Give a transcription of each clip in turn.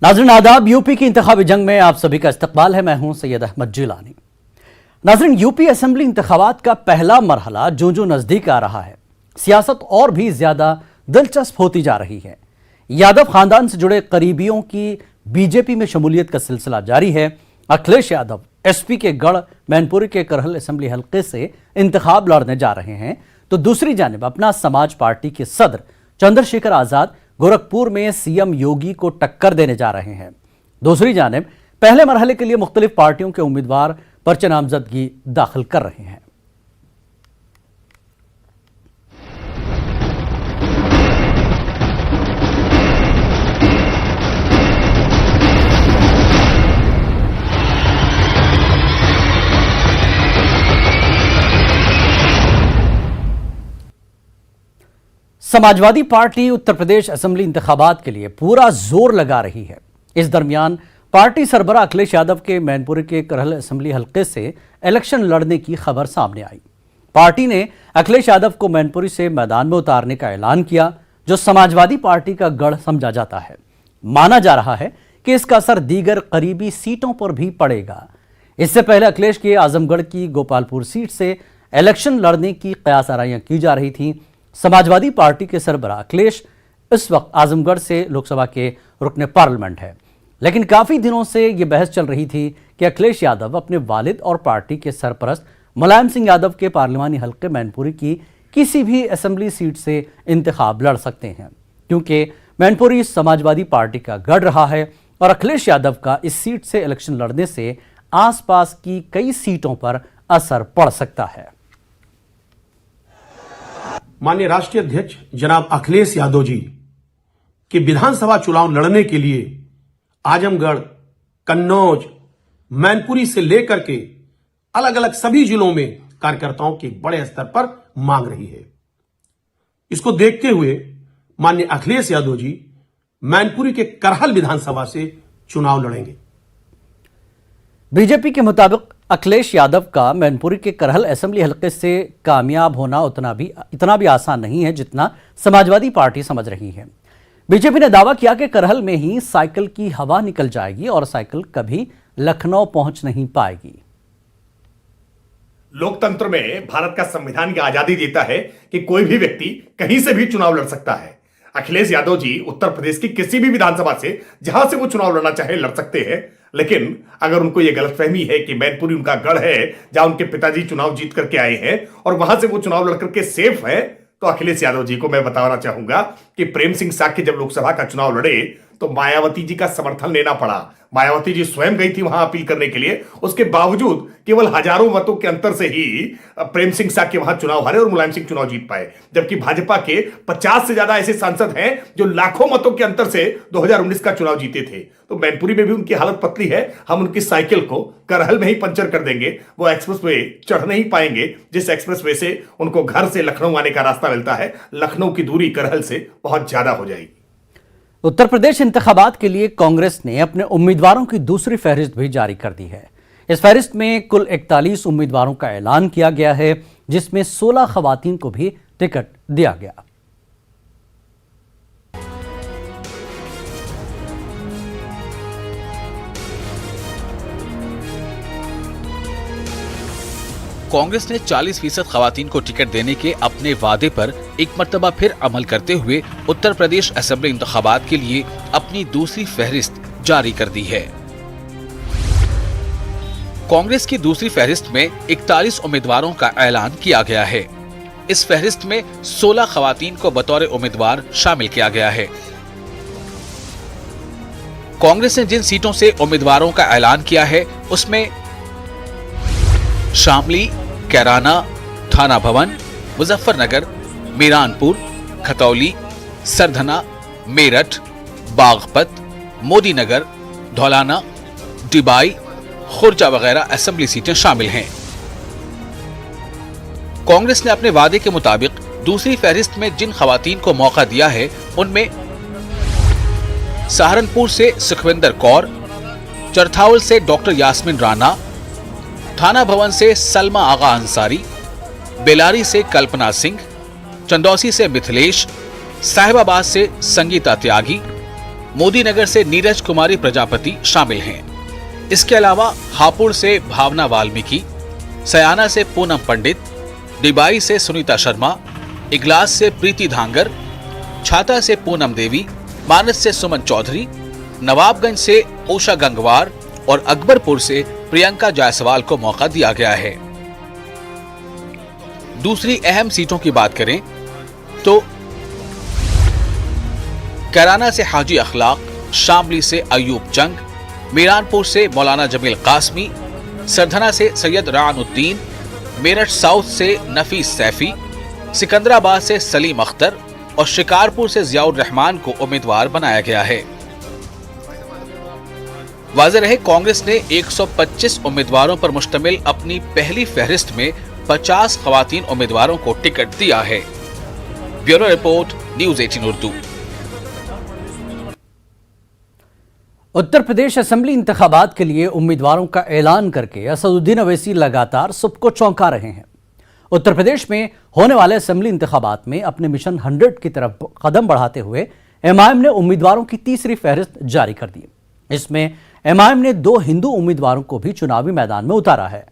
नाज़रीन आदाब, यूपी की इंतखाबी जंग में आप सभी का इस्तकबाल है। मैं हूं सैयद अहमद जिलानी। नाज़रीन, यूपी असेंबली इंतखाबात का पहला मरहला जो नज़दीक आ रहा है, सियासत और भी ज़्यादा दिलचस्प होती जा रही है। यादव खानदान से जुड़े करीबियों की बीजेपी में शमूलियत का सिलसिला जारी है। अखिलेश यादव एसपी के गढ़ मैनपुरी के करहल असेंबली हल्के से इंतखाब लड़ने जा रहे हैं, तो दूसरी जानिब अपना समाज पार्टी के सदर चंद्रशेखर आजाद गोरखपुर में सीएम योगी को टक्कर देने जा रहे हैं। दूसरी जानिब पहले मरहले के लिए मुख्तलिफ पार्टियों के उम्मीदवार पर्चे नामजदगी दाखिल कर रहे हैं। समाजवादी पार्टी उत्तर प्रदेश असेंबली इंतखाबात के लिए पूरा जोर लगा रही है। इस दरमियान पार्टी सरबराह अखिलेश यादव के मैनपुरी के करहल असेंबली हल्के से इलेक्शन लड़ने की खबर सामने आई। पार्टी ने अखिलेश यादव को मैनपुरी से मैदान में उतारने का ऐलान किया, जो समाजवादी पार्टी का गढ़ समझा जाता है। माना जा रहा है कि इसका असर दीगर करीबी सीटों पर भी पड़ेगा। इससे पहले अखिलेश के आजमगढ़ की गोपालपुर सीट से इलेक्शन लड़ने की कयास आराइयां की जा रही थी। समाजवादी पार्टी के सरबराह अखिलेश इस वक्त आजमगढ़ से लोकसभा के रुकने पार्लियामेंट है, लेकिन काफी दिनों से यह बहस चल रही थी कि अखिलेश यादव अपने वालिद और पार्टी के सरपरस्त मुलायम सिंह यादव के पार्लिमानी हल्के मैनपुरी की किसी भी असेंबली सीट से इंतखाब लड़ सकते हैं, क्योंकि मैनपुरी समाजवादी पार्टी का गढ़ रहा है और अखिलेश यादव का इस सीट से इलेक्शन लड़ने से आसपास की कई सीटों पर असर पड़ सकता है। माननीय राष्ट्रीय अध्यक्ष जनाब अखिलेश यादव जी के विधानसभा चुनाव लड़ने के लिए आजमगढ़, कन्नौज, मैनपुरी से लेकर के अलग अलग सभी जिलों में कार्यकर्ताओं की बड़े स्तर पर मांग रही है। इसको देखते हुए माननीय अखिलेश यादव जी मैनपुरी के करहल विधानसभा से चुनाव लड़ेंगे। बीजेपी के मुताबिक अखिलेश यादव का मैनपुरी के करहल असेंबली हल्के से कामयाब होना इतना भी आसान नहीं है जितना समाजवादी पार्टी समझ रही है। बीजेपी ने दावा किया कि करहल में ही साइकिल की हवा निकल जाएगी और साइकिल कभी लखनऊ पहुंच नहीं पाएगी। लोकतंत्र में भारत का संविधान की आजादी देता है कि कोई भी व्यक्ति कहीं से भी चुनाव लड़ सकता है। अखिलेश यादव जी उत्तर प्रदेश की किसी भी विधानसभा से जहां से वो चुनाव लड़ना चाहे लड़ सकते हैं, लेकिन अगर उनको ये गलतफहमी है कि मैनपुरी उनका गढ़ है जहां उनके पिताजी चुनाव जीत करके आए हैं और वहां से वो चुनाव लड़ करके सेफ है, तो अखिलेश यादव जी को मैं बताना चाहूंगा कि प्रेम सिंह साक्य जब लोकसभा का चुनाव लड़े तो मायावती जी का समर्थन लेना पड़ा। मायावती जी स्वयं गई थी वहां अपील करने के लिए, उसके बावजूद केवल हजारों मतों के अंतर से ही प्रेम सिंह साक्य वहां चुनाव हारे और मुलायम सिंह चुनाव जीत पाए। जबकि भाजपा के 50 से ज्यादा ऐसे सांसद हैं जो लाखों मतों के अंतर से 2019 का चुनाव जीते थे। तो मैनपुरी में भी उनकी हालत पतली है। हम उनकी साइकिल को करहल में ही पंचर कर देंगे, वो एक्सप्रेस वे चढ़ नहीं पाएंगे जिस एक्सप्रेस वे से उनको घर से लखनऊ आने का रास्ता मिलता है। लखनऊ की दूरी करहल से बहुत ज्यादा हो जाएगी। उत्तर प्रदेश इंतखाबात के लिए कांग्रेस ने अपने उम्मीदवारों की दूसरी फहरिस्त भी जारी कर दी है। इस फहरिस्त में कुल 41 उम्मीदवारों का ऐलान किया गया है, जिसमें 16 खवातीन को भी टिकट दिया गया। कांग्रेस ने 40% खवातीन को टिकट देने के अपने वादे पर एक मर्तबा फिर अमल करते हुए उत्तर प्रदेश असेंबली इंतखाबात के लिए अपनी दूसरी फहरिस्त जारी कर दी है। कांग्रेस की दूसरी फहरिस्त में 41 उम्मीदवारों का ऐलान किया गया है। इस फहरिस्त में 16 खवातीन को बतौर उम्मीदवार शामिल किया गया है। कांग्रेस ने जिन सीटों से उम्मीदवारों का ऐलान किया है उसमें शामली, कैराना, थाना भवन, मुजफ्फरनगर, मीरानपुर, खतौली, सरधना, मेरठ, बागपत, मोदीनगर, धौलाना, डिबाई, खुर्जा वगैरह असेंबली सीटें शामिल हैं। कांग्रेस ने अपने वादे के मुताबिक दूसरी फहरिस्त में जिन खवातीन को मौका दिया है उनमें सहारनपुर से सुखविंदर कौर, चरथावल से डॉक्टर यास्मीन राणा, थाना भवन से सलमा आगा अंसारी, बेलारी से कल्पना सिंह, चंदौसी से मिथिलेश, साहिबाबाद से संगीता त्यागी, मोदी नगर से नीरज कुमारी प्रजापति शामिल हैं। इसके अलावा हापुड़ से भावना वाल्मीकि, सयाना से पूनम पंडित, डिबाई से सुनीता शर्मा, इगलास से प्रीति धांगर, छाता से पूनम देवी, मानस से सुमन चौधरी, नवाबगंज से उषा गंगवार और अकबरपुर से प्रियंका जायसवाल को मौका दिया गया है। दूसरी अहम सीटों की बात करें तो कैराना से हाजी अखलाक, शामली से अयूब जंग, मीरानपुर से मौलाना जमील कासमी, सरधना से सैयद रानुद्दीन, मेरठ साउथ से नफीस सैफी, सिकंदराबाद से सलीम अख्तर और शिकारपुर से जियाउर रहमान को उम्मीदवार बनाया गया है। वाज़ेह रहे, कांग्रेस ने 125 उम्मीदवारों पर मुश्तमिल अपनी पहली फहरिस्त में 50 खवातीन उम्मीदवारों को टिकट दिया है। Bureau report, news 18 Urdu. Uttar Pradesh assembly इंतखाबात के लिए उम्मीदवारों का ऐलान करके असदुद्दीन अवैसी लगातार सबको चौंका रहे हैं। उत्तर प्रदेश में होने वाले असेंबली इंतखाबात में अपने मिशन 100 की तरफ कदम बढ़ाते हुए एमआईएम ने उम्मीदवारों की तीसरी फहरिस्त जारी कर दी। इसमें एमआईएम ने 2 हिंदू उम्मीदवारों को भी चुनावी मैदान में उतारा है।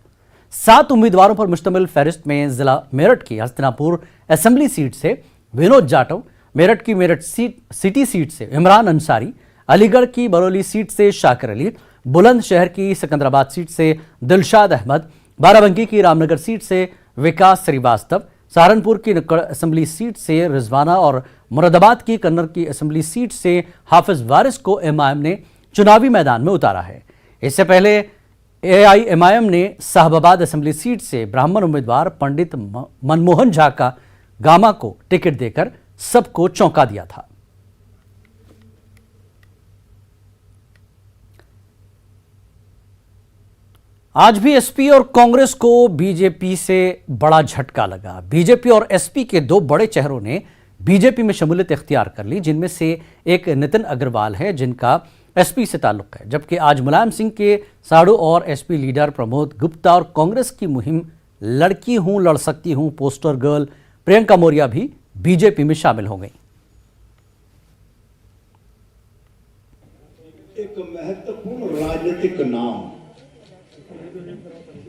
7 उम्मीदवारों पर मुश्तमिल फहरिस्त में जिला मेरठ की हस्तिनापुर असेंबली सीट से विनोद जाटव, मेरठ की मेरठ सिटी सीट से इमरान अंसारी, अलीगढ़ की बरौली सीट से शाकिर अली, बुलंदशहर की सिकंदराबाद सीट से दिलशाद अहमद, बाराबंकी की रामनगर सीट से विकास श्रीवास्तव, सहारनपुर की नुक्कड़ असेंबली सीट से रिजवाना और मुरादाबाद की कन्नर की असेंबली सीट से हाफिज वारिस को एमआईएम ने चुनावी मैदान में उतारा है। इससे पहले एआईएमआईएम ने साहबाबाद असेंबली सीट से ब्राह्मण उम्मीदवार पंडित मनमोहन झा का गामा को टिकट देकर सबको चौंका दिया था। आज भी एसपी और कांग्रेस को बीजेपी से बड़ा झटका लगा। बीजेपी और एसपी के 2 बड़े चेहरों ने बीजेपी में शमूलियत इख्तियार कर ली, जिनमें से एक नितिन अग्रवाल है जिनका एसपी से ताल्लुक है, जबकि आज मुलायम सिंह के साड़ू और एसपी लीडर प्रमोद गुप्ता और कांग्रेस की मुहिम लड़की हूं लड़ सकती हूं पोस्टर गर्ल प्रियंका मौर्य भी बीजेपी में शामिल हो गई। एक महत्वपूर्ण राजनीतिक नाम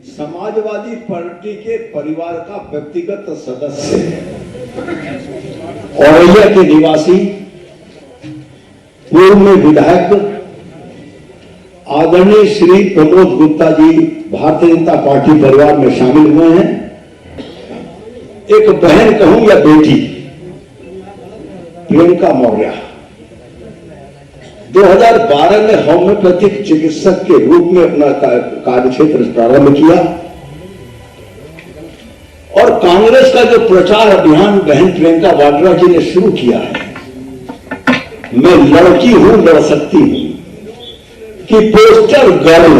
समाजवादी पार्टी के परिवार का व्यक्तिगत सदस्य औरैया के निवासी पूर्व में विधायक आदरणीय श्री प्रमोद गुप्ता जी भारतीय जनता पार्टी परिवार में शामिल हुए हैं। एक बहन कहूं या बेटी प्रियंका मौर्य 2012 में होम्योपैथिक चिकित्सक के रूप में अपना कार्यक्षेत्र प्रारंभ किया और कांग्रेस का जो प्रचार अभियान बहन प्रियंका वाड्रा जी ने शुरू किया है, मैं लड़की हूं लड़ सकती हूं कि poster girl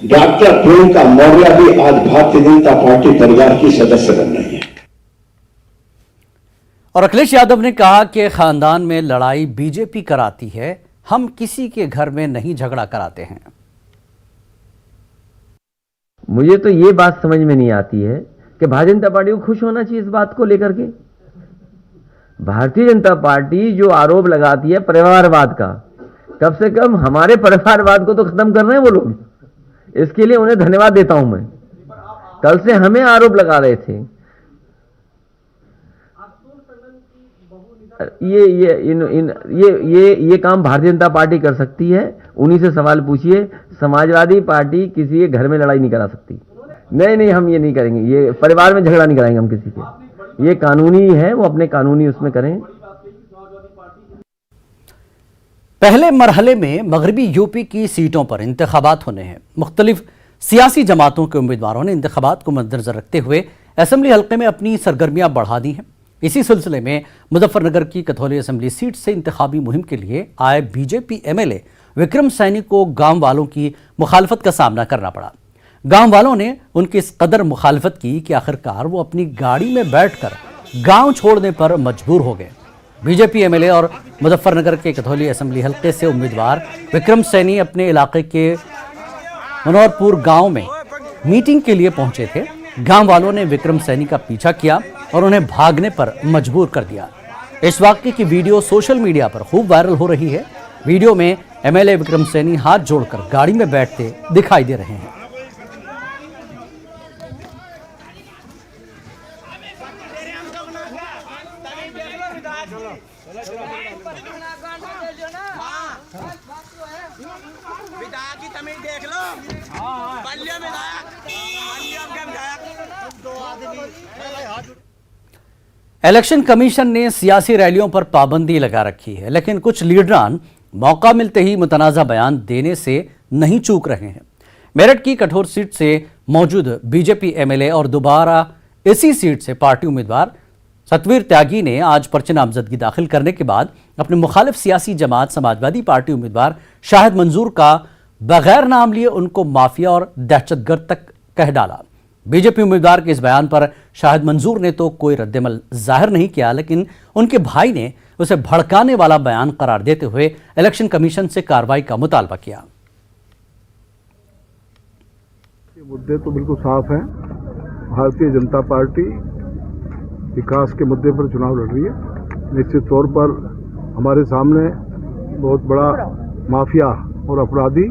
doctor Priyanka Maurya भी आज भारतीय जनता पार्टी परिवार की सदस्य बन रही है। और अखिलेश यादव ने कहा कि खानदान में लड़ाई बीजेपी कराती है, हम किसी के घर में नहीं झगड़ा कराते हैं। मुझे तो ये बात समझ में नहीं आती है कि भारतीय जनता पार्टी को खुश होना चाहिए इस बात को लेकर के। भारतीय जनता पार्टी जो आरोप लगाती है परिवारवाद का, कम से कम हमारे परिवारवाद को तो खत्म कर रहे हैं वो लोग। इसके लिए उन्हें धन्यवाद देता हूं मैं। कल से हमें आरोप लगा रहे थे। ये काम भारतीय जनता पार्टी कर सकती है। उन्हीं से सवाल पूछिए। समाजवादी पार्टी किसी के घर में लड़ाई नहीं करा सकती। नहीं, हम ये नहीं करेंगे। ये परिवार में झगड़ा नहीं कराएंगे हम किसी के। ये कानूनी है, वो अपने कानूनी उसमें करें। पहले मरहले में मगरबी यूपी की सीटों पर इंतखाबात होने हैं। मुख्तलिफ सियासी जमातों के उम्मीदवारों ने इंतखाबात को मद्देनजर रखते हुए असेंबली हल्के में अपनी सरगर्मियां बढ़ा दी हैं। इसी सिलसिले में मुजफ्फरनगर की कथौली असेंबली सीट से इंतखाबी मुहिम के लिए आए बीजेपी एमएलए विक्रम सैनी को गांव वालों की मुखालफत का सामना करना पड़ा। गांव वालों ने उनकी इस कदर मुखालफत की कि आखिरकार वो अपनी गाड़ी में बैठकर गांव छोड़ने पर मजबूर हो गए। बीजेपी एमएलए और मुजफ्फरनगर के कथौली असेंबली हल्के से उम्मीदवार विक्रम सैनी अपने इलाके के मनोहरपुर गांव में मीटिंग के लिए पहुंचे थे। गांव वालों ने विक्रम सैनी का पीछा किया और उन्हें भागने पर मजबूर कर दिया। इस वाकये की वीडियो सोशल मीडिया पर खूब वायरल हो रही है। वीडियो में एमएलए विक्रम सैनी हाथ जोड़कर गाड़ी में बैठते दिखाई दे रहे हैं। इलेक्शन कमीशन ने सियासी रैलियों पर पाबंदी लगा रखी है, लेकिन कुछ लीडरान मौका मिलते ही मुतनाज़ा बयान देने से नहीं चूक रहे हैं। मेरठ की कठोर सीट से मौजूद बीजेपी एमएलए और दोबारा इसी सीट से पार्टी उम्मीदवार सतवीर त्यागी ने आज पर्चे नामजदगी दाखिल करने के बाद अपने मुखालिफ सियासी जमात समाजवादी पार्टी उम्मीदवार शाहिद मंजूर का बगैर नाम लिए उनको माफिया और दहशतगर्द तक कह डाला। बीजेपी उम्मीदवार के इस बयान पर शाहिद मंजूर ने तो कोई रद्देमल जाहिर नहीं किया, लेकिन उनके भाई ने उसे भड़काने वाला बयान करार देते हुए इलेक्शन कमीशन से कार्रवाई का मुतालबा किया। ये मुद्दे तो बिल्कुल साफ हैं। भारतीय जनता पार्टी विकास के मुद्दे पर चुनाव लड़ रही है। निश्चित तौर पर हमारे सामने बहुत बड़ा माफिया और अपराधी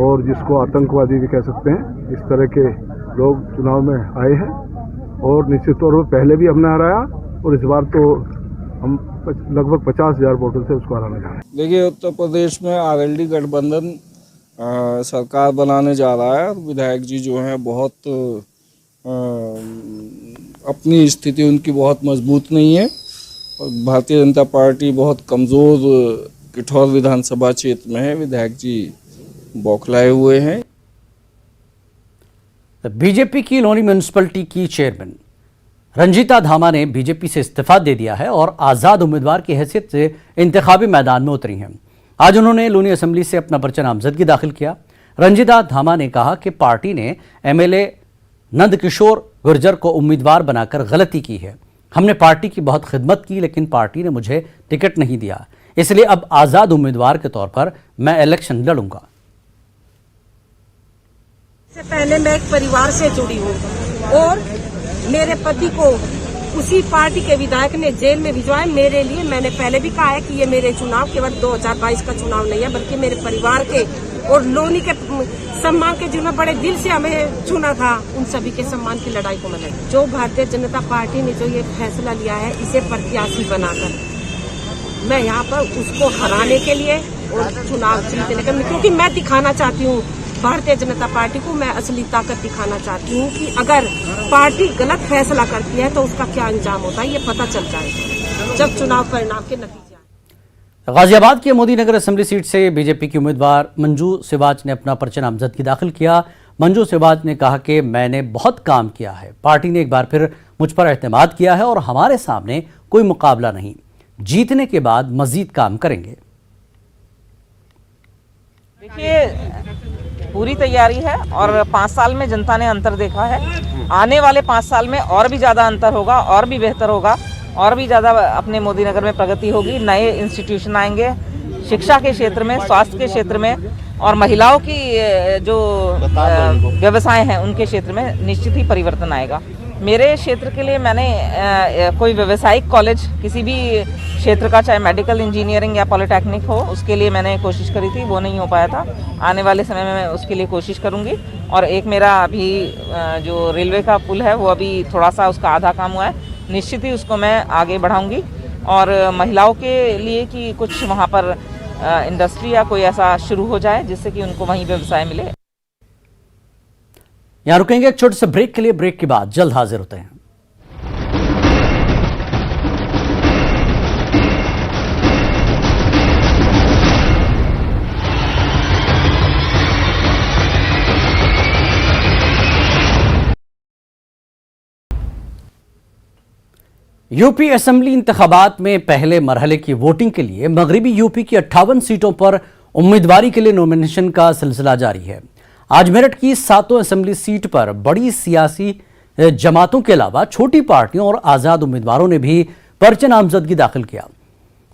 और जिसको आतंकवादी भी कह सकते हैं, इस तरह के लोग चुनाव में आए हैं और निश्चित तौर पर पहले भी हमने हराया और इस बार तो हम लगभग 50,000 वोटों से उसको हराने जा रहे हैं। देखिए, उत्तर प्रदेश में आरएलडी गठबंधन सरकार बनाने जा रहा है। विधायक जी जो हैं बहुत अपनी स्थिति उनकी बहुत मजबूत नहीं है और भारतीय जनता पार्टी बहुत कमज़ोर कठोर विधानसभा क्षेत्र में है। विधायक जी बौखलाए हुए हैं। बीजेपी की लोनी म्यूनिसिपैलिटी की चेयरमैन रंजीता धामा ने बीजेपी से इस्तीफा दे दिया है और आज़ाद उम्मीदवार की हैसियत से इंतखाबी मैदान में उतरी हैं। आज उन्होंने लोनी असेंबली से अपना पर्चा नामजदगी दाखिल किया। रंजीता धामा ने कहा कि पार्टी ने एमएलए नंदकिशोर गुर्जर को उम्मीदवार बनाकर गलती की है। हमने पार्टी की बहुत खिदमत की, लेकिन पार्टी ने मुझे टिकट नहीं दिया, इसलिए अब आज़ाद उम्मीदवार के तौर पर मैं इलेक्शन लड़ूंगा। इससे पहले मैं एक परिवार से जुड़ी हूँ और मेरे पति को उसी पार्टी के विधायक ने जेल में भिजवाया मेरे लिए। मैंने पहले भी कहा है कि ये मेरे चुनाव केवल 2022 का चुनाव नहीं है, बल्कि मेरे परिवार के और लोनी के सम्मान के, जिन्होंने बड़े दिल से हमें चुना था, उन सभी के सम्मान की लड़ाई को मैं लड़ी। जो भारतीय जनता पार्टी ने जो ये फैसला लिया है, इसे प्रत्याशी बनाकर मैं यहाँ पर उसको हराने के लिए और चुनाव जीतने के, क्योंकि मैं दिखाना चाहती हूँ भारतीय जनता पार्टी को, मैं असली ताकत दिखाना चाहती हूँ कि अगर पार्टी गलत फैसला करती है तो उसका क्या अंजाम होता है, ये पता चल जाएगा जब चुनाव परिणाम के नतीजे आए। गाजियाबाद के मोदी नगर असेंबली सीट से बीजेपी की उम्मीदवार मंजू सिवाच ने अपना पर्चा नामजदगी दाखिल किया। मंजू सिवाच ने कहा कि मैंने बहुत काम किया है, पार्टी ने एक बार फिर मुझ पर एतमाद किया है और हमारे सामने कोई मुकाबला नहीं, जीतने के बाद मजीद काम करेंगे। देखिए, पूरी तैयारी है और 5 साल में जनता ने अंतर देखा है। आने वाले 5 साल में और भी ज़्यादा अंतर होगा, और भी बेहतर होगा, और भी ज़्यादा अपने मोदी नगर में प्रगति होगी। नए इंस्टीट्यूशन आएंगे शिक्षा के क्षेत्र में, स्वास्थ्य के क्षेत्र में, और महिलाओं की जो व्यवसाय हैं उनके क्षेत्र में निश्चित ही परिवर्तन आएगा। मेरे क्षेत्र के लिए मैंने कोई व्यावसायिक कॉलेज किसी भी क्षेत्र का, चाहे मेडिकल इंजीनियरिंग या पॉलिटेक्निक हो, उसके लिए मैंने कोशिश करी थी, वो नहीं हो पाया था। आने वाले समय में मैं उसके लिए कोशिश करूंगी। और एक मेरा अभी जो रेलवे का पुल है वो अभी थोड़ा सा उसका आधा काम हुआ है, निश्चित ही उसको मैं आगे बढ़ाऊंगी। और महिलाओं के लिए कि कुछ वहाँ पर इंडस्ट्री या कोई ऐसा शुरू हो जाए जिससे कि उनको वहीं व्यवसाय मिले। यहां रुकेंगे एक छोटे से ब्रेक के लिए। ब्रेक के बाद जल्द हाजिर होते हैं। यूपी असेंबली इंतखाबात में पहले मरहले की वोटिंग के लिए मगरबी यूपी की 58 सीटों पर उम्मीदवारी के लिए नॉमिनेशन का सिलसिला जारी है। आज मेरठ की 7 असेंबली सीट पर बड़ी सियासी जमातों के अलावा छोटी पार्टियों और आज़ाद उम्मीदवारों ने भी पर्चे नामजदगी दाखिल किया।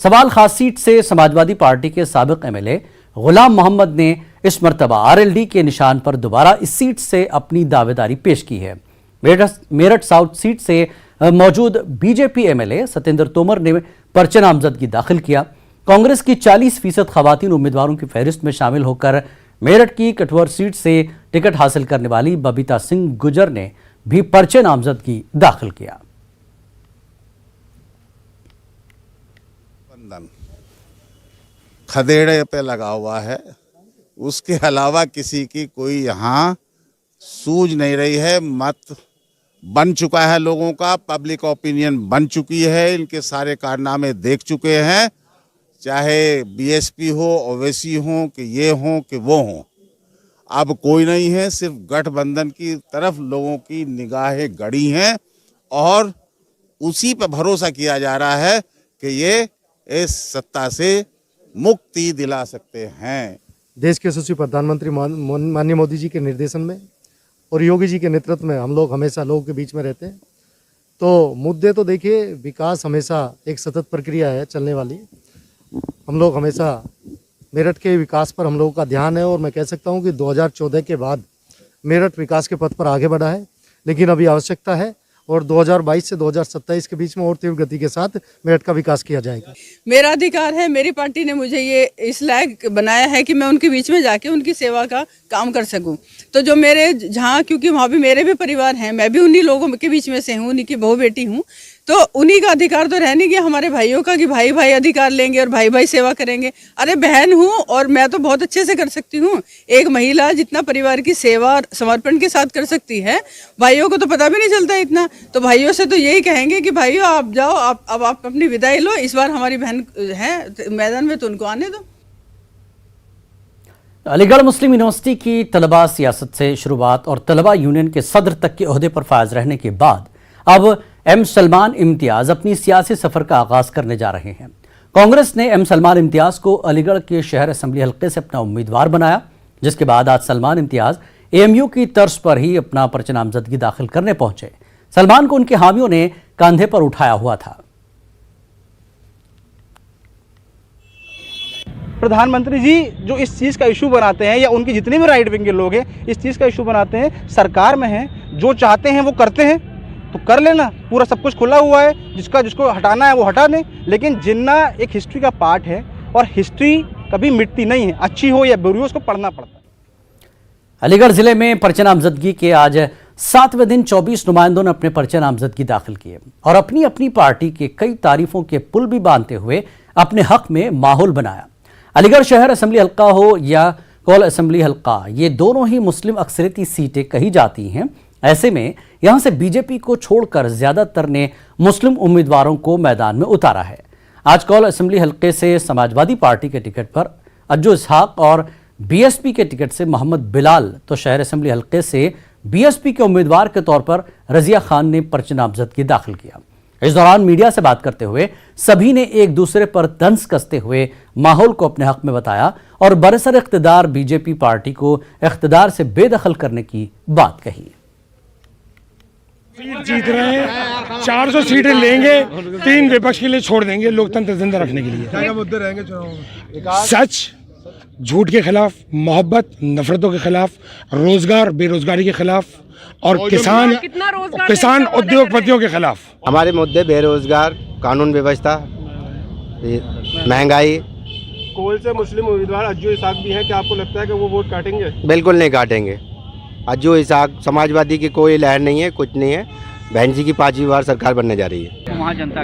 सवाल खास सीट से समाजवादी पार्टी के साबिक एमएलए गुलाम मोहम्मद ने इस मरतबा आरएलडी के निशान पर दोबारा इस सीट से अपनी दावेदारी पेश की है। मेरठ साउथ सीट से मौजूद बीजेपी एमएलए सत्येंद्र तोमर ने पर्चे नामजदगी दाखिल किया। कांग्रेस की 40% खवातीन उम्मीदवारों की फहरिस्त में शामिल होकर मेरठ की कठुआ सीट से टिकट हासिल करने वाली बबीता सिंह गुजर ने भी पर्चे नामजदगी दाखिल किया। खदेड़े पे लगा हुआ है, उसके अलावा किसी की कोई यहाँ सूझ नहीं रही है। मत बन चुका है लोगों का, पब्लिक ओपिनियन बन चुकी है, इनके सारे कारनामे देख चुके हैं, चाहे बीएसपी हो, ओवैसी हो, कि ये हो कि वो हो। अब कोई नहीं है, सिर्फ गठबंधन की तरफ लोगों की निगाहें गड़ी हैं और उसी पर भरोसा किया जा रहा है कि ये इस सत्ता से मुक्ति दिला सकते हैं। देश के यशस्वी प्रधानमंत्री माननीय मोदी जी के निर्देशन में और योगी जी के नेतृत्व में हम लोग हमेशा लोगों के बीच में रहते हैं। तो मुद्दे तो देखिए, विकास हमेशा एक सतत प्रक्रिया है चलने वाली। हम लोग हमेशा मेरठ के विकास पर हम लोगों का ध्यान है और मैं कह सकता हूं कि 2014 के बाद मेरठ विकास के पथ पर आगे बढ़ा है, लेकिन अभी आवश्यकता है और 2022 से 2027 के बीच में और तीव्र गति के साथ मेरठ का विकास किया जाएगा। मेरा अधिकार है, मेरी पार्टी ने मुझे ये इस लायक बनाया है कि मैं उनके बीच में जाके उनकी सेवा का काम कर सकूं। तो जो मेरे जहाँ, क्योंकि वहाँ भी मेरे भी परिवार हैं, मैं भी उन्हीं लोगों के बीच में से हूँ, उन्हीं की बहू बेटी हूँ, तो उन्हीं का अधिकार तो रह नहीं गया हमारे भाइयों का कि भाई भाई अधिकार लेंगे और भाई भाई सेवा करेंगे। अरे बहन हूँ और मैं तो बहुत अच्छे से कर सकती हूँ। एक महिला जितना परिवार की सेवा और समर्पण के साथ कर सकती है, भाइयों को तो पता भी नहीं चलता इतना। तो भाइयों से तो यही कहेंगे कि भाइयों आप जाओ, आप अपनी विदाई लो। इस बार हमारी बहन है मैदान में तो उनको आने दो। अलीगढ़ मुस्लिम यूनिवर्सिटी की तलबा सियासत से शुरुआत और तलबा यूनियन के सदर तक के ओहदे पर फायज रहने के बाद अब एम सलमान इम्तियाज अपनी सियासी सफर का आगाज करने जा रहे हैं। कांग्रेस ने एम सलमान इम्तियाज को अलीगढ़ के शहर असेंबली हल्के से अपना उम्मीदवार बनाया, जिसके बाद आज सलमान इम्तियाज एएमयू की तर्ज पर ही अपना पर्चा नामजदगी दाखिल करने पहुंचे। सलमान को उनके हामियों ने कंधे पर उठाया हुआ था। प्रधानमंत्री जी जो इस चीज़ का इशू बनाते हैं, या उनकी जितने भी राइट विंग के लोग हैं इस चीज़ का इशू बनाते हैं, सरकार में हैं, जो चाहते हैं वो करते हैं, तो कर लेना। पूरा सब कुछ खुला हुआ है, जिसको हटाना है वो हटा दें। लेकिन जिन्ना एक हिस्ट्री का पार्ट है और हिस्ट्री कभी मिटती नहीं है, अच्छी हो या बुरी हो, उसको पढ़ना पड़ता है। अलीगढ़ जिले में पर्चा नामजदगी के आज 7वें दिन 24 नुमाइंदों ने अपने पर्चा नामजदगी दाखिल किए और अपनी अपनी पार्टी के कई तारीफों के पुल भी बांधते हुए अपने हक में माहौल बनाया। अलीगढ़ शहर असेंबली हल्का हो या कौल असेंबली हल्का, ये दोनों ही मुस्लिम अक्सरियती सीटें कही जाती हैं। ऐसे में यहां से बीजेपी को छोड़कर ज्यादातर ने मुस्लिम उम्मीदवारों को मैदान में उतारा है। आज कौल असेंबली हल्के से समाजवादी पार्टी के टिकट पर अज्जू इसहाक और बीएसपी के टिकट से मोहम्मद बिलाल, तो शहर असेंबली हल्के से बीएसपी के उम्मीदवार के तौर पर रजिया खान ने पर्चा नामजदगी दाखिल किया। इस दौरान मीडिया से बात करते हुए सभी ने एक दूसरे पर तंज कसते हुए माहौल को अपने हक में बताया और बरसर इख्तिदार बीजेपी पार्टी को इख्तिदार से बेदखल करने की बात कही। सीट जीत रहे हैं, 400 सीटें लेंगे, 3 विपक्ष के लिए छोड़ देंगे, लोकतंत्र जिंदा रखने के लिए। क्या मुद्दे रहेंगे चुनाव में? सच, झूठ के खिलाफ, मोहब्बत, नफरतों के खिलाफ, रोजगार बेरोजगारी के खिलाफ और किसान उद्योगपतियों के खिलाफ। हमारे मुद्दे बेरोजगार, कानून व्यवस्था, महंगाई। कोल से मुस्लिम उम्मीदवार अज्जू इसहाक भी हैं, क्या आपको लगता है कि वो वोट काटेंगे? बिल्कुल नहीं काटेंगे। अज्जू इसहाक, समाजवादी की कोई लहर नहीं है, कुछ नहीं है। बहन जी की 5वीं बार सरकार बनने जा रही है। वहाँ जनता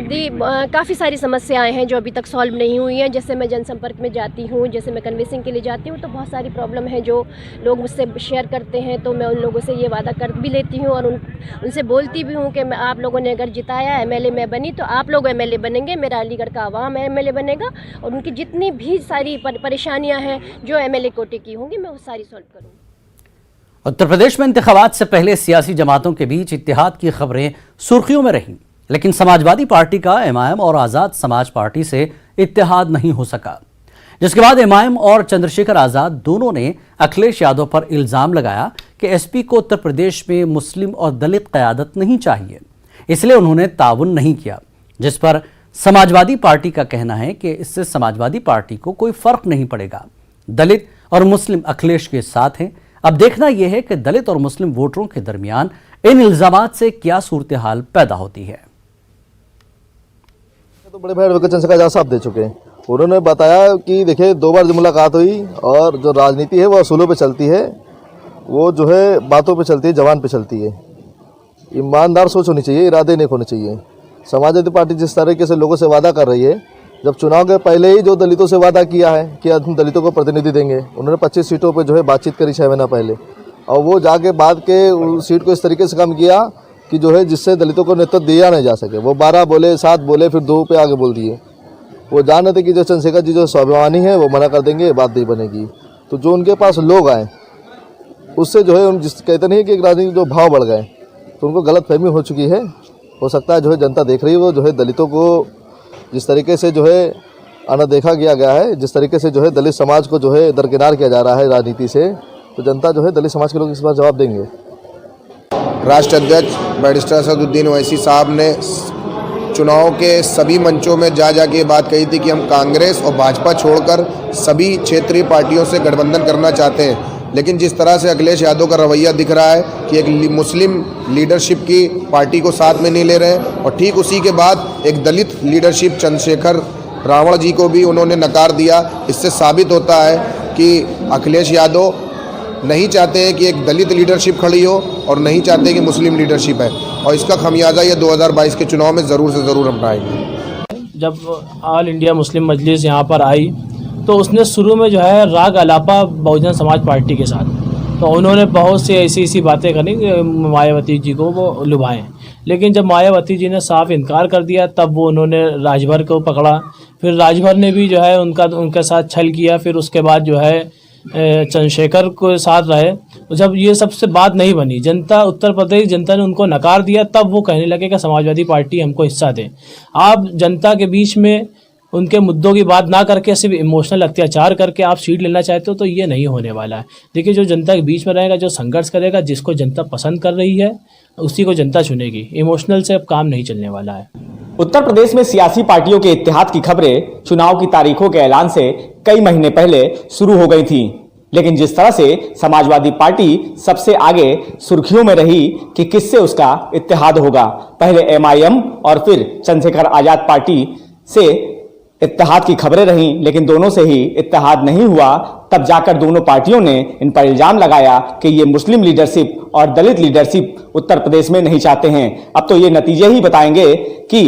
काफ़ी सारी समस्याएं हैं जो अभी तक सॉल्व नहीं हुई हैं। जैसे मैं जनसंपर्क में जाती हूँ, जैसे मैं कन्वेंसिंग के लिए जाती हूँ, तो बहुत सारी प्रॉब्लम है जो लोग मुझसे शेयर करते हैं। तो मैं उन लोगों से ये वादा कर भी लेती हूँ और उनसे बोलती भी हूँ कि आप लोगों ने अगर जिताया, एमएलए मैं बनी, तो आप लोग एमएलए बनेंगे, मेरा अलीगढ़ का आवाम एमएलए बनेगा और उनकी जितनी भी सारी परेशानियाँ हैं जो एमएलए कोटे की होंगी, मैं वो सारी सॉल्व करूँगी। उत्तर प्रदेश में इंतखाबात से पहले सियासी जमातों के बीच इत्तेहाद की खबरें सुर्खियों में रहीं, लेकिन समाजवादी पार्टी का एमआईएम और आज़ाद समाज पार्टी से इत्तेहाद नहीं हो सका, जिसके बाद एमआईएम और चंद्रशेखर आज़ाद दोनों ने अखिलेश यादव पर इल्ज़ाम लगाया कि एसपी को उत्तर प्रदेश में मुस्लिम और दलित क़यादत नहीं चाहिए, इसलिए उन्होंने ताउन नहीं किया। जिस पर समाजवादी पार्टी का कहना है कि इससे समाजवादी पार्टी को कोई फर्क नहीं पड़ेगा, दलित और मुस्लिम अखिलेश के साथ हैं। अब देखना यह है कि दलित और मुस्लिम वोटरों के दरमियान इन इल्जामात से क्या सूरत हाल पैदा होती है। तो बड़े भाई विकेट चंद्रशेखर आजाद साहब दे चुके हैं उन्होंने बताया कि देखिए 2 बार जो मुलाकात हुई और जो राजनीति है वो असूलों पे चलती है, वो जो है बातों पे चलती है, जवान पे चलती है। ईमानदार सोच होनी चाहिए, इरादे नहीं होने चाहिए। समाजवादी पार्टी जिस तरीके से लोगों से वादा कर रही है, जब चुनाव के पहले ही जो दलितों से वादा किया है कि हम दलितों को प्रतिनिधि देंगे, उन्होंने 25 सीटों पे जो है बातचीत करी 6 महीना पहले, और वो जाके बाद के सीट को इस तरीके से कम किया कि जो है जिससे दलितों को नेतृत्व दिया नहीं जा सके। वो 12 बोले, 7 बोले, फिर 2 पे आगे बोल दिए। वो जान रहे थे कि जो चंद्रशेखर जी जो स्वाभिमानी है वो मना कर देंगे, बात नहीं बनेगी। तो जो उनके पास लोग आए उससे जो है कहते नहीं कि एक राजनीति जो भाव बढ़ गए, तो उनको गलत फहमी हो चुकी है। हो सकता है जो है जनता देख रही है, वो जो है दलितों को जिस तरीके से जो है अनदेखा किया गया है, जिस तरीके से जो है दलित समाज को जो है दरकिनार किया जा रहा है राजनीति से, तो जनता जो है दलित समाज के लोग इस बार जवाब देंगे। राष्ट्र अध्यक्ष बैरिस्टर असदुद्दीन ओवैसी साहब ने चुनाव के सभी मंचों में जा के ये बात कही थी कि हम कांग्रेस और भाजपा छोड़कर सभी क्षेत्रीय पार्टियों से गठबंधन करना चाहते हैं। लेकिन जिस तरह से अखिलेश यादव का रवैया दिख रहा है कि एक मुस्लिम लीडरशिप की पार्टी को साथ में नहीं ले रहे हैं, और ठीक उसी के बाद एक दलित लीडरशिप चंद्रशेखर रावण जी को भी उन्होंने नकार दिया। इससे साबित होता है कि अखिलेश यादव नहीं चाहते हैं कि एक दलित लीडरशिप खड़ी हो और नहीं चाहते कि मुस्लिम लीडरशिप है, और इसका खमियाजा ये 2022 के चुनाव में ज़रूर से ज़रूर हम पाएंगे। जब ऑल इंडिया मुस्लिम मजलिस यहाँ पर आई तो उसने शुरू में जो है राग अलापा बहुजन समाज पार्टी के साथ, तो उन्होंने बहुत सी ऐसी बातें करी कि मायावती जी को वो लुभाएं। लेकिन जब मायावती जी ने साफ इनकार कर दिया, तब वो उन्होंने राजभर को पकड़ा, फिर राजभर ने भी जो है उनके साथ छल किया, फिर उसके बाद जो है चंद्रशेखर को साथ रहे। जब ये सबसे बात नहीं बनी, जनता उत्तर प्रदेश जनता ने उनको नकार दिया, तब वो कहने लगे कि समाजवादी पार्टी हमको हिस्सा दे। आप जनता के बीच में उनके मुद्दों की बात ना करके सिर्फ इमोशनल अत्याचार करके आप सीट लेना चाहते हो, तो ये नहीं होने वाला है। देखिए, जो जनता के बीच में रहेगा, जो संघर्ष करेगा, जिसको जनता पसंद कर रही है उसी को जनता चुनेगी। इमोशनल से अब काम नहीं चलने वाला है। उत्तर प्रदेश में सियासी पार्टियों के इत्तेहाद की खबरें चुनाव की तारीखों के ऐलान से कई महीने पहले शुरू हो गई थीं, लेकिन जिस तरह से समाजवादी पार्टी सबसे आगे सुर्खियों में रही कि किससे उसका इत्तेहाद होगा, पहले MIM और फिर चंद्रशेखर आजाद पार्टी से इत्तेहाद की खबरें रहीं, लेकिन दोनों से ही इत्तेहाद नहीं हुआ। तब जाकर दोनों पार्टियों ने इन पर इल्जाम लगाया कि ये मुस्लिम लीडरशिप और दलित लीडरशिप उत्तर प्रदेश में नहीं चाहते हैं। अब तो ये नतीजे ही बताएंगे कि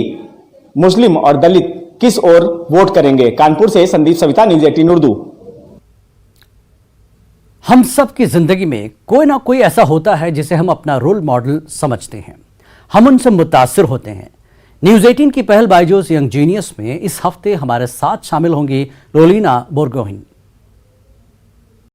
मुस्लिम और दलित किस ओर वोट करेंगे। कानपुर से संदीप सविता, न्यूज़ 18 उर्दू। हम सब की जिंदगी में कोई ना कोई ऐसा होता है जिसे हम अपना रोल मॉडल समझते हैं, हम उनसे मुतासिर होते हैं। न्यूज़ 18 की पहल बायजूस यंग जीनियस में इस हफ्ते हमारे साथ शामिल होंगी रोलिना बोरगोहिन।